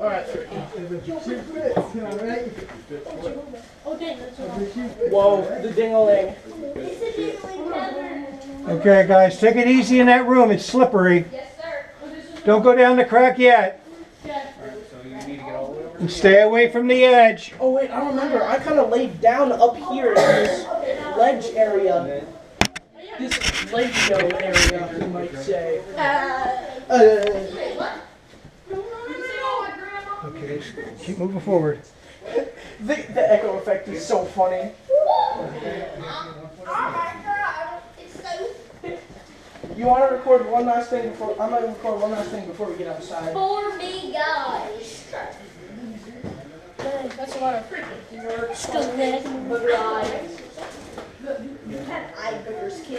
Alright. Whoa, the ding-a-ling. Okay, guys, take it easy in that room. It's slippery. Yes, sir. Don't go down the crack yet. And stay away from the edge. Oh wait, I remember. I kind of laid down up here in this ledge area. This ledge show area, you might say. Okay, keep moving forward. The echo effect is so funny. Oh my god, it's so... You want to record one last thing before... I'm going to record one last thing before we get outside. For me, guys. That's a lot of freaking Still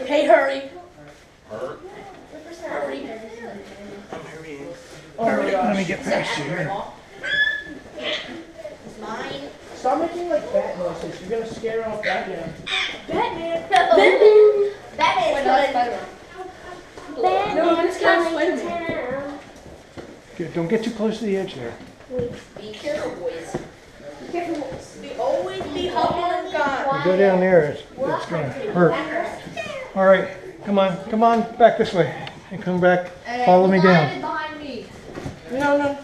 Hey, hurry. Hurry. Oh my gosh. Let me get past you here. It's mine. Stop making like bat noises. You're going to scare off Batman. Batman. Batman. Batman's coming. Batman's coming to town. Good, don't get too close to the edge there. Be careful, boys. Be careful, boys. Be always be humble and kind. Go down there, it's going to hurt. All right, come on, back this way. And come back, follow me down. Behind me. No.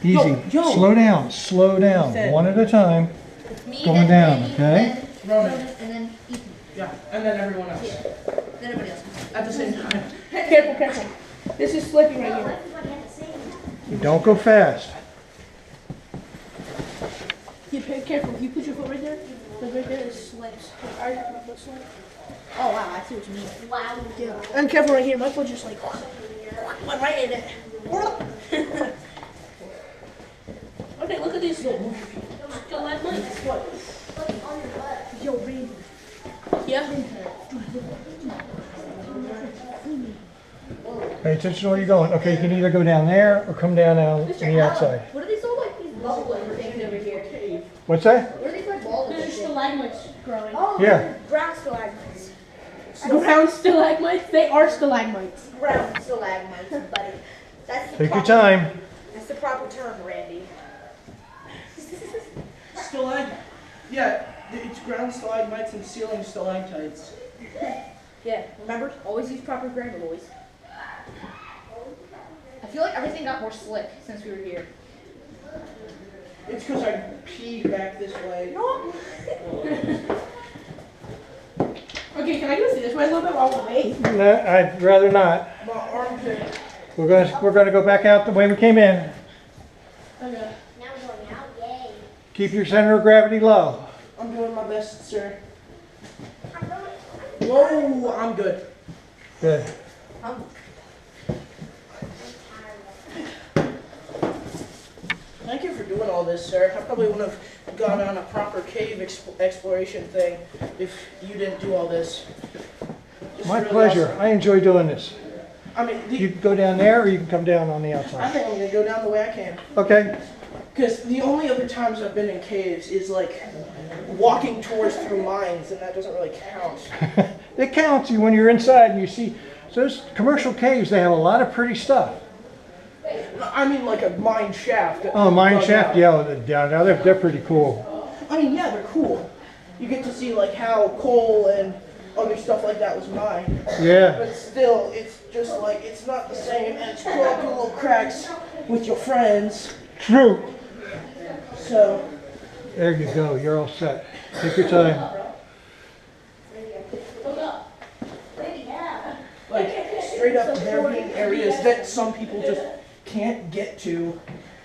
Easy, Yo. slow down, one at a time. Me, Going then down, Randy, okay? Ronan. And then Ethan. Yeah, and then everyone else. Then everybody else. At the same time. Careful. This is slippy right here. Don't go fast. You pay careful. You put your foot right there. Because right there it slips. Oh wow, I see what you mean. Wow. Yeah. And careful right here. My foot just like went right in it. Okay, look at these little stalagmites. Yo, Randy. Yeah. Pay attention to where you're going. Okay, you can either go down there or come down on the outside. What are these all like these bubble things over here? What's that? What are these like balls? There's stalagmites growing. Oh, Yeah. ground stalagmites. Ground stalagmites? They are stalagmites. Ground stalagmites, buddy. That's the Take your proper, time. That's the proper term, Randy. Yeah, it's ground stalagmites and ceiling stalactites. Yeah, remember? Always use proper grammar, boys. I feel like everything got more slick since we were here. It's because I peed back this way. Okay, can I go see this way a little bit while we wait? No, I'd rather not. My armpit. We're gonna go back out the way we came in. Okay. Now we're going out, yay. Keep your center of gravity low. I'm doing my best, sir. Whoa, I'm good. Good. Thank you for doing all this, sir. I probably wouldn't have gone on a proper cave exploration thing if you didn't do all this. This is My really pleasure. awesome. I enjoy doing this. I mean, You can go down there or you can come down on the I outside. think I'm gonna go down the way I came. Okay. Because the only other times I've been in caves is like walking tours through mines, and that doesn't really count. It counts you when you're inside and you see. So those commercial caves, they have a lot of pretty stuff. I mean, like a mine shaft. Oh, mine dug shaft, out. yeah, they're pretty cool. I mean, yeah, they're cool. You get to see like how coal and other stuff like that was mined. Yeah. But still, it's just like, it's not the same, and it's cool through little cracks with your friends. True. So, There you go. You're all set. Take your time. like, straight up there being areas that some people just can't get to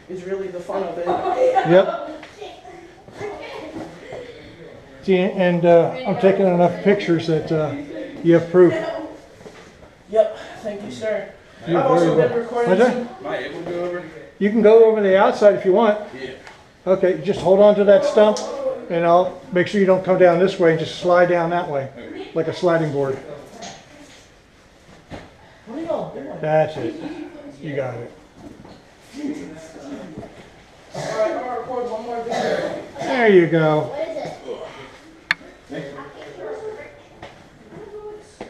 is really the fun of it. Yep. See, and I'm taking enough pictures that you have proof. Yep, thank you, sir. You're I've also very been welcome. recording What's that? some. Am I able to go over? You can go over the outside if you want. Yeah. Okay, just hold on to that stump and I'll make sure you don't come down this way and just slide down that way, like a sliding board. What are y'all doing? That's it. You got it. Alright, I'm gonna record one more video. There you go. What is it?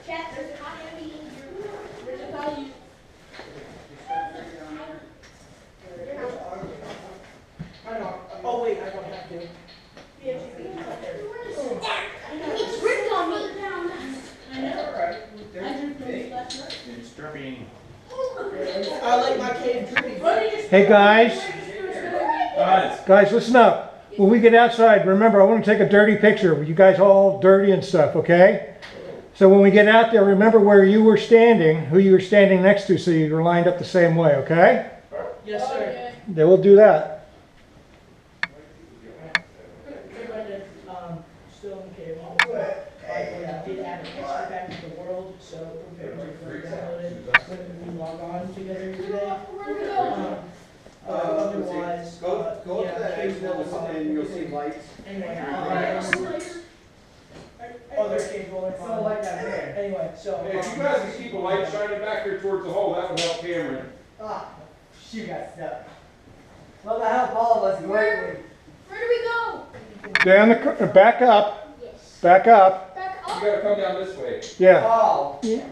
Chat, there's a copy of me. There's a copy. Hey guys. Guys, listen up. When we get outside, remember, I want to take a dirty picture with you guys all dirty and stuff, okay? So when we get out there, remember where you were standing, who you were standing next to, so you were lined up the same way, okay? Yes, sir. They will do that. Still in cave. We did add an extra back to the world, so prepare to download it when we log on together today. Otherwise, Go to that expo and you'll see lights. Anyway, other cave roller. So like that here. Anyway, so. Hey, if you guys can keep a light shining back here towards the hole, that would help Cameron. Ah, she got stuck. Well, that helped all of us greatly. Where do we go? Down the, back up, Yes. back up. Back You up. gotta come down this way. Yeah, Oh, the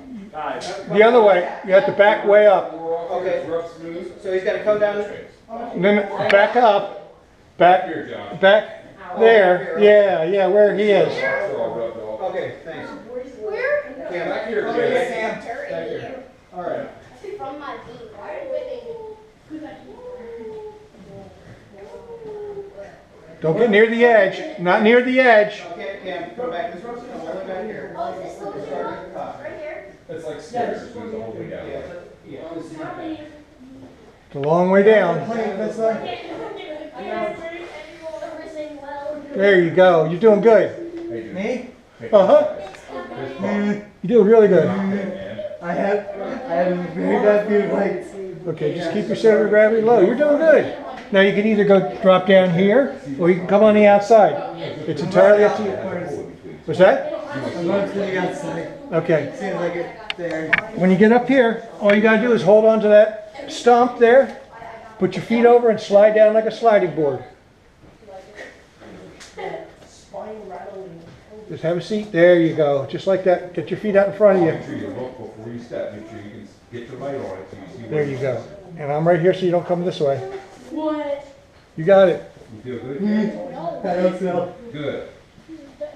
other way. You have to back way up. Okay. Rough, smooth. so he's got to come down. And then back up, back, Here, John. back there. Yeah, yeah, where he is. It's all rubbed off. Okay, thanks. Where? Cam, Back here, over here, Cam. Sam. Back here. All right. From my team. Don't get near the edge. Not near the edge. Okay, Cam, go back this way. Come all the way back here. Oh, is this still Start here? at the top. Right here? It's like stairs, so it's the whole way down. Yeah, yeah. This is it. It's a long way down. This way. There you go. You're doing good. Hey, dude. Me? Uh-huh. You're doing really good. I have a very bad view of lights. Okay, just keep your center of gravity low. You're doing good. Now you can either go drop down here, or you can come on the outside. It's entirely up to you. What's that? I'm going to the outside. Okay. As soon as I get there. When you get up here, all you gotta do is hold on to that stump there, put your feet over and slide down like a sliding board. Spine rattling. Just have a seat. There you go. Just like that. Get your feet out in front of you. Make sure you look before you step, make sure you can get your light on it so you see. There you go. And I'm right here so you don't come this way. What? You got it. You feel good? No. I don't feel. Good.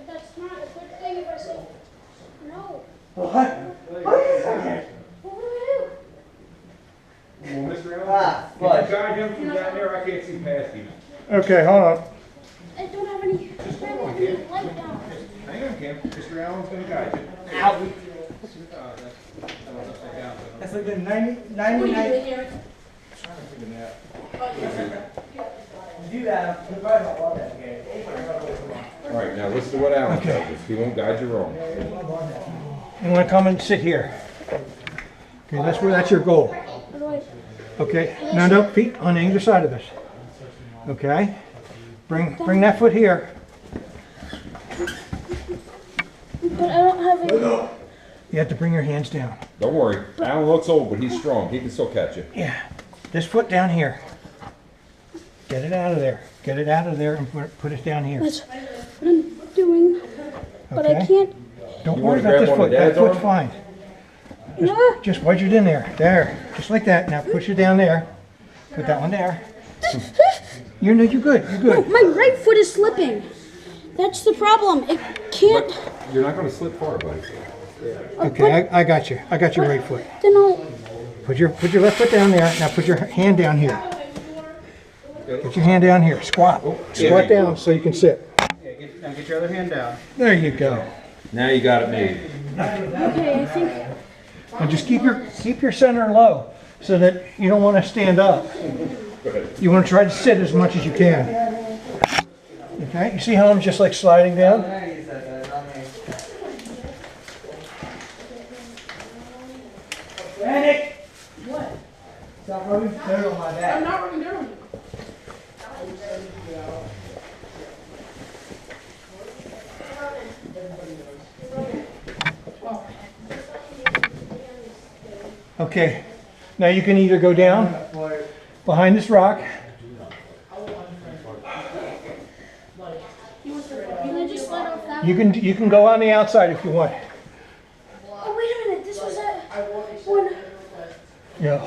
That's not a good thing if I say no. What? What is that? What would I Well, Mr. Allen, Ah, if fudge. you guide him from down there, I can't see past him. Okay, hold on. do? I don't have any. I don't have any light down. Hang on, Cam. Mr. Allen's gonna guide you. Ow. That's like the 99. here? Do that. You probably don't love that game. All right, now listen to what Allen tells us. He won't guide you wrong. You want to come and sit here. Okay, that's your goal. Okay, now no feet on either side of this. Okay, bring that foot here. But I don't have any. You have to bring your hands down. Don't worry. Allen looks old, but he's strong. He can still catch you. Yeah, this foot down here. Get it out of there. Get it out of there and put it down here. That's what I'm doing. But I Okay. can't. Don't You worry wanna about this grab one foot. of That Dad's foot's arm? fine. Just wedge it in there. There, just like that. Now push it down there. Put that one there. You're good. You're good. My right foot is slipping. That's the problem. It can't. But you're not gonna slip far, buddy. Okay, I got you. I got your right foot. Then I'll. Put your left foot down there. Now put your hand down here. Put your hand down here. Squat. Squat down so you can sit. Yeah, now get your other hand down. There you go. Now you got it made. Okay, I think. And just keep your center low so that you don't want to stand up. You want to try to sit as much as you can. Okay, you see how I'm just like sliding down? Panic! What? Stop rubbing dirt on my back. not rubbing dirt on you. Okay, now you can either go down behind this rock. Can I just let off that? You can go on the outside if you want. Oh, wait a minute. This was that one. Yeah.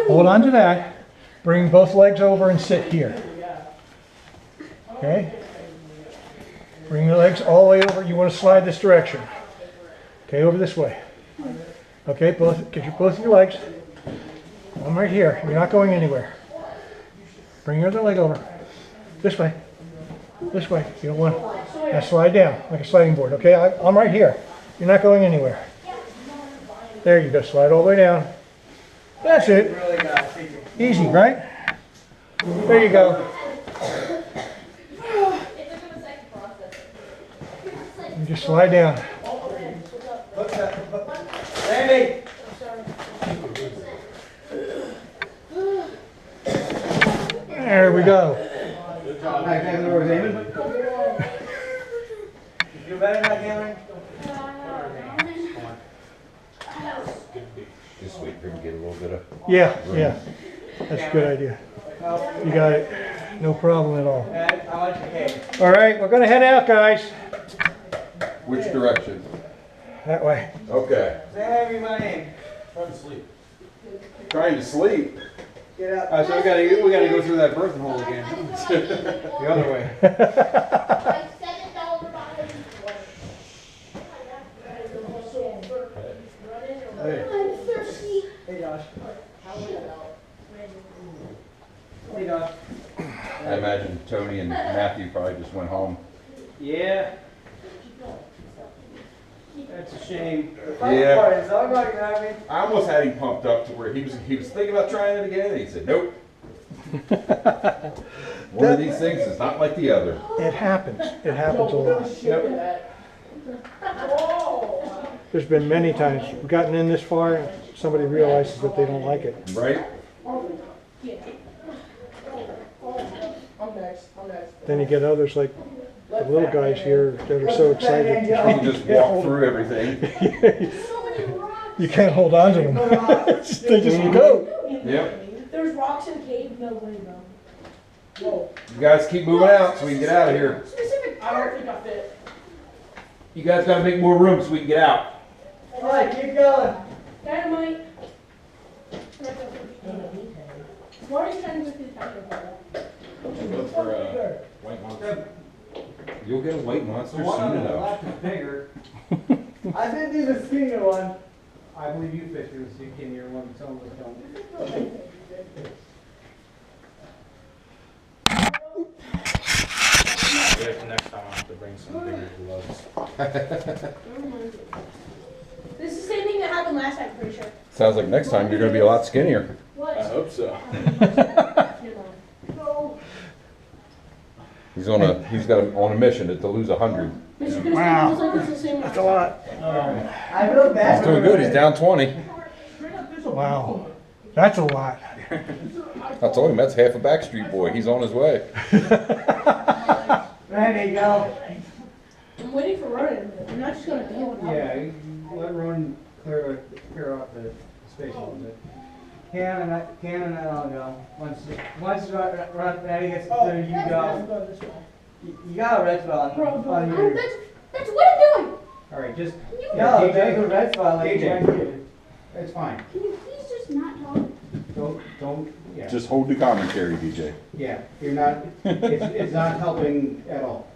Hold on to that. Bring both legs over and sit here. Okay? Bring your legs all the way over. You want to slide this direction. Okay, over this way. Okay, both of your legs. I'm right here. You're not going anywhere. Bring your other leg over. This way. This way. You don't want. Now slide down like a sliding board. Okay, I'm right here. You're not going anywhere. There you go. Slide all the way down. That's it. Easy, right? There you go. You just slide down. Randy! There we go. Hi, can I go to David? You feel better now, Cameron? Just wait for him to get a little bit of. Yeah, yeah. That's a good idea. You got it. No problem at all. I want your cake. All right, we're going to head out, guys. Which direction? That way. Okay. Say hi, my name. Trying to sleep. Get up. So we gotta go through that birthing hole again. The other way. I'm thirsty. Hey, Josh. Hey, Josh. I imagine Tony and Matthew probably just went home. Yeah. That's a shame. Yeah. So I'm not gonna have me. I almost had him pumped up to where he was thinking about trying it again, and he said, nope. One of these things is not like the other. It happens. It happens a lot. Yep. There's been many times we've gotten in this far and somebody realizes that they don't like it. Right? I'm next. I'm next. Then you get others like the little guys here that are so excited. You can just walk through everything. You can't hold on to them. They just go. Yep. There's rocks in the cave. No way, bro. Whoa. You guys keep moving out so we can get out of here. Specific I don't think I fit. You guys gotta make more room so we can get out. All right, keep going. dynamite. Why are you trying to go through the factory? Look for white monster. You'll get a white monster soon enough. Bigger. I did do the skinnier one. I believe you fished the skinnier one, some of us don't. Next time I'll have to bring some bigger gloves. This is the same thing that happened last time, pretty sure. Sounds like next time you're gonna be a lot skinnier. What? I hope so. He's on a mission to lose 100. Wow. That's That's a lot. I feel bad. He's doing good. He's down 20. Wow. That's a lot. I told him that's half a Backstreet Boy. He's on his way. Randy, go. I'm waiting for Ronan. We're not just gonna go. Yeah, you let Ron clear out the space a little bit. Cam and I'll go. Once Randy gets through, you go. You got a red spot on your. That's what I'm doing. All right, just No, there's a red spot like DJ. right here. it's fine. Can you please just not talk? Don't. Yeah. Just hold the commentary, DJ. Yeah, you're not. It's not helping at all.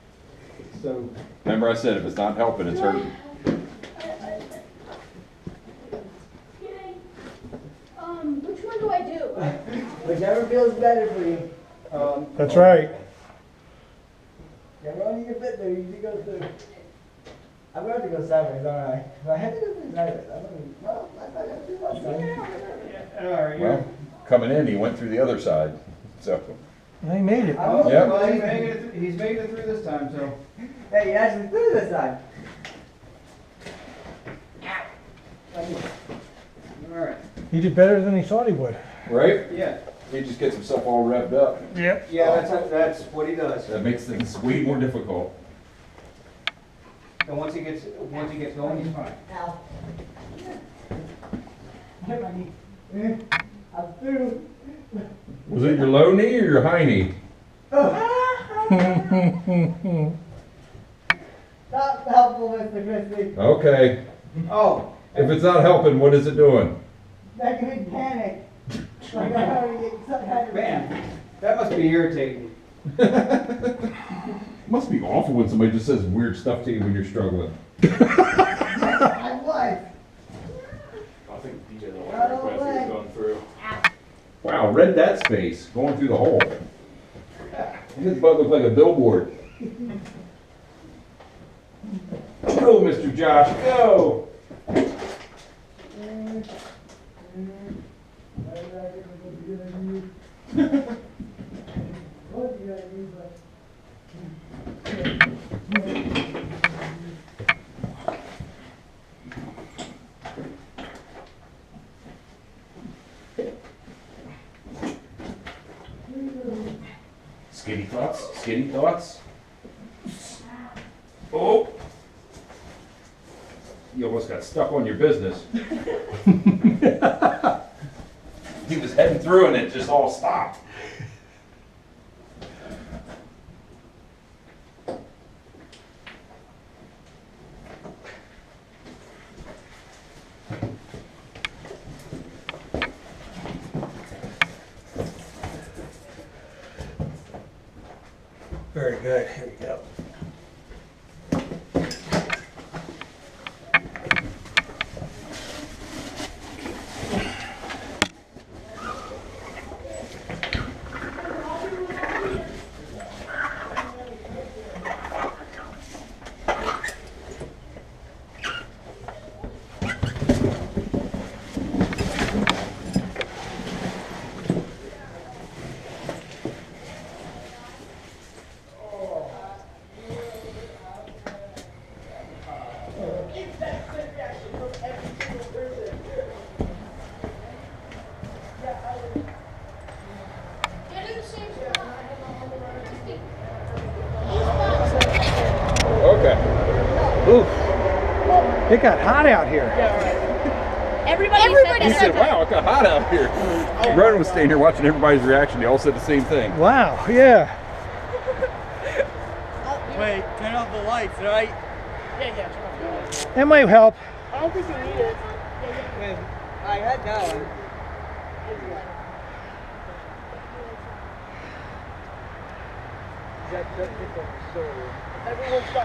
So. Remember I said if it's not helping, it's hurting. Which one do I do? Whichever feels better for you. That's right. Yeah, well, you can fit there. You can go through. I'm going to go sideways, aren't I? If I had to go through sideways, well, I thought I had to do last time. All right. Well, coming in, he went through the other side. So, They made it. I'm Yep. Well, he's making it through this time, so. Hey, you actually through this time. All right. He did better than he thought he would. right? Yeah. He just gets himself all revved up. Yep. Yeah, that's what he does. That makes things way more difficult. And once he gets going, he's fine. Ow. Hit my knee. I'm through. Was it your low knee or your high knee? Not helpful, Mr. Christie. Okay. Oh. If it's not helping, what is it doing? Making me panic. Like I already get some kind of Man, that must be irritating. Must be awful when somebody just says weird stuff to you when you're struggling. I was. I think DJ the Out of one the way. request is going through. Wow, read that space going through the hole. His butt looked like a billboard. Go, Mr. Josh, go! Skitty thoughts? Skitty thoughts? Oh! You almost got stuck on your business. He was heading through and it just all stopped. Very good. Here we go. Okay. Oof. It got hot out here. Everybody He said said, wow, it got hot out here. Ronan was staying here watching everybody's reaction. They all said the same thing. Wow, yeah. Wait, turn off the lights, right? Yeah, turn off the lights. That might help. I don't think you need it. Wait, I had that one. Everyone's got